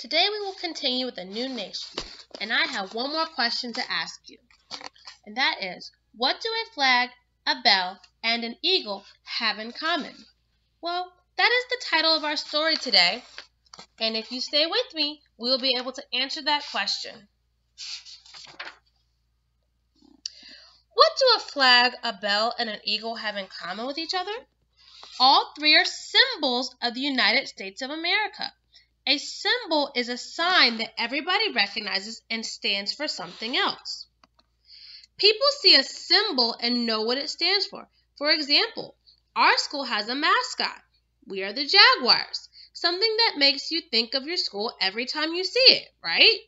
Today we will continue with a new nation, and I have one more question to ask you, and that is, what do a flag, a bell, and an eagle have in common? Well, that is the title of our story today, and if you stay with me, we will be able to answer that question. What do a flag, a bell, and an eagle have in common with each other? All three are symbols of the United States of America. A symbol is a sign that everybody recognizes and stands for something else. People see a symbol and know what it stands for. For example, our school has a mascot. We are the Jaguars, something that makes you think of your school every time you see it, right?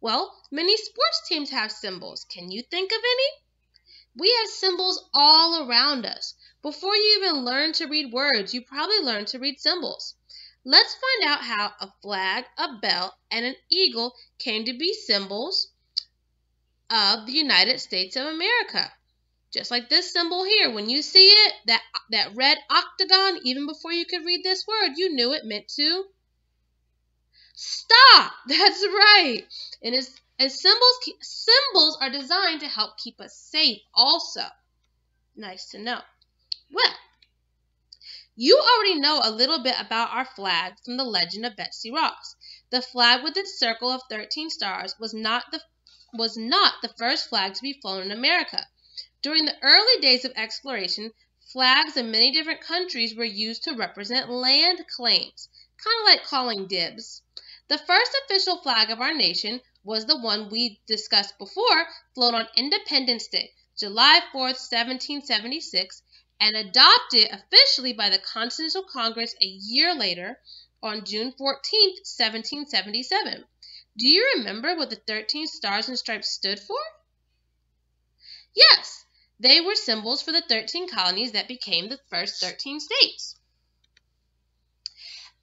Well, many sports teams have symbols. Can you think of any? We have symbols all around us. Before you even learn to read words, you probably learned to read symbols. Let's find out how a flag, a bell, and an eagle came to be symbols of the United States of America. Just like this symbol here, when you see it, that red octagon, even before you could read this word, you knew it meant to stop. That's right. And symbols are designed to help keep us safe also. Nice to know. Well, you already know a little bit about our flag from the legend of Betsy Ross. The flag with its circle of 13 stars was not the first flag to be flown in America. During the early days of exploration, flags in many different countries were used to represent land claims, kind of like calling dibs. The first official flag of our nation was the one we discussed before, flown on Independence Day, July 4th, 1776, and adopted officially by the Continental Congress a year later on June 14th, 1777. Do you remember what the 13 stars and stripes stood for? Yes, they were symbols for the 13 colonies that became the first 13 states.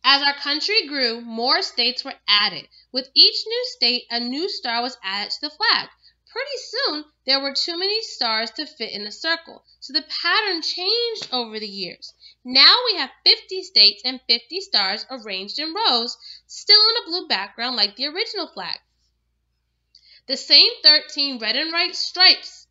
As our country grew, more states were added. With each new state, a new star was added to the flag. Pretty soon, there were too many stars to fit in a circle, so the pattern changed over the years. Now we have 50 states and 50 stars arranged in rows, still on a blue background like the original flag. The same 13 red and white stripes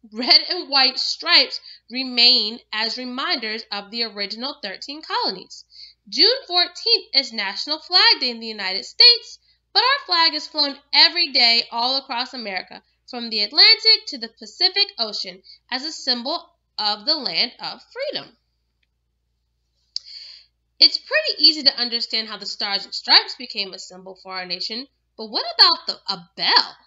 remain as reminders of the original 13 colonies. June 14th is National Flag Day in the United States, but our flag is flown every day all across America, from the Atlantic to the Pacific Ocean, as a symbol of the land of freedom. It's pretty easy to understand how the stars and stripes became a symbol for our nation, but what about a bell?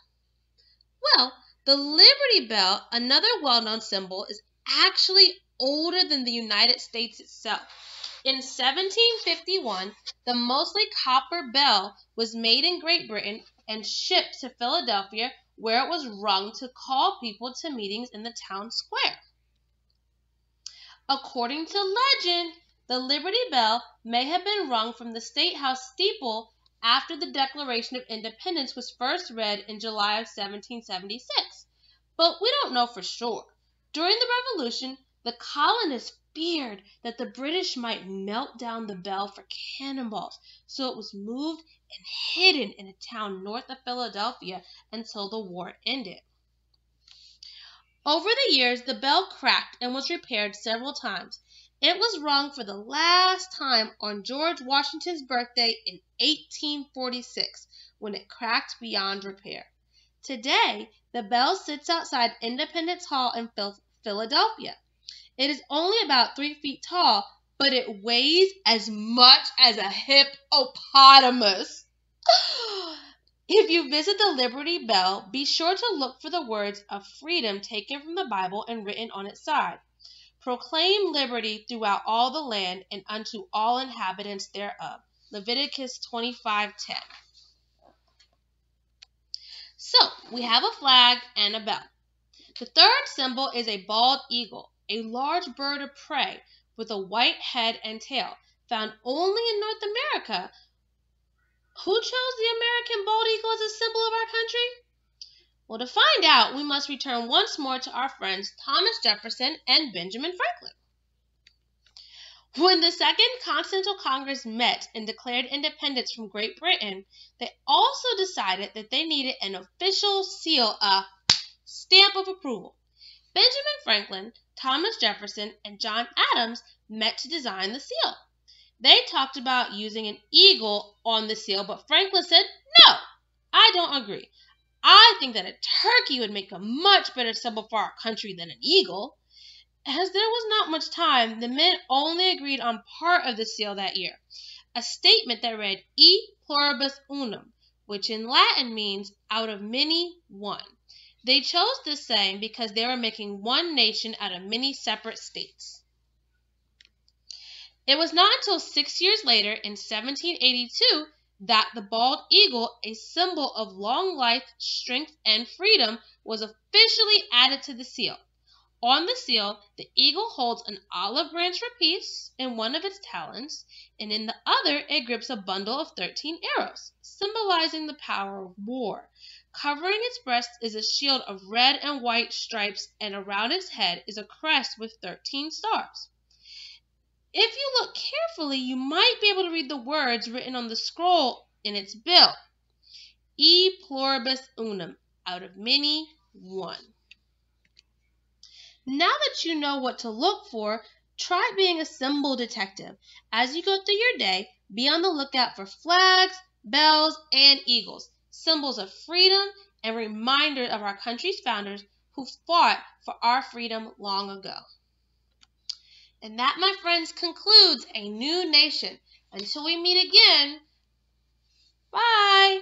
Well, the Liberty Bell, another well-known symbol, is actually older than the United States itself. In 1751, the mostly copper bell was made in Great Britain and shipped to Philadelphia, where it was rung to call people to meetings in the town square. According to legend, the Liberty Bell may have been rung from the State House steeple after the Declaration of Independence was first read in July of 1776, but we don't know for sure. During the Revolution, the colonists feared that the British might melt down the bell for cannonballs, so it was moved and hidden in a town north of Philadelphia until the war ended. Over the years, the bell cracked and was repaired several times. It was rung for the last time on George Washington's birthday in 1846, when it cracked beyond repair. Today, the bell sits outside Independence Hall in Philadelphia. It is only about 3 feet tall, but it weighs as much as a hippopotamus. If you visit the Liberty Bell, be sure to look for the words of freedom taken from the Bible and written on its side. Proclaim liberty throughout all the land and unto all inhabitants thereof. Leviticus 25:10. So, we have a flag and a bell. The third symbol is a bald eagle, a large bird of prey with a white head and tail, found only in North America. Who chose the American bald eagle as a symbol of our country? Well, to find out, we must return once more to our friends Thomas Jefferson and Benjamin Franklin. When the Second Continental Congress met and declared independence from Great Britain, they also decided that they needed an official seal, a stamp of approval. Benjamin Franklin, Thomas Jefferson, and John Adams met to design the seal. They talked about using an eagle on the seal, but Franklin said, "No, I don't agree. I think that a turkey would make a much better symbol for our country than an eagle." As there was not much time, the men only agreed on part of the seal that year, a statement that read E pluribus unum, which in Latin means out of many, one. They chose this saying because they were making one nation out of many separate states. It was not until 6 years later, in 1782, that the bald eagle, a symbol of long life, strength, and freedom, was officially added to the seal. On the seal, the eagle holds an olive branch for peace in one of its talons, and in the other it grips a bundle of 13 arrows, symbolizing the power of war. Covering its breast is a shield of red and white stripes, and around its head is a crest with 13 stars. If you look carefully, you might be able to read the words written on the scroll in its bill. E pluribus unum, out of many, one. Now that you know what to look for, try being a symbol detective. As you go through your day, be on the lookout for flags, bells, and eagles, symbols of freedom and reminders of our country's founders who fought for our freedom long ago. And that, my friends, concludes A New Nation. Until we meet again, bye!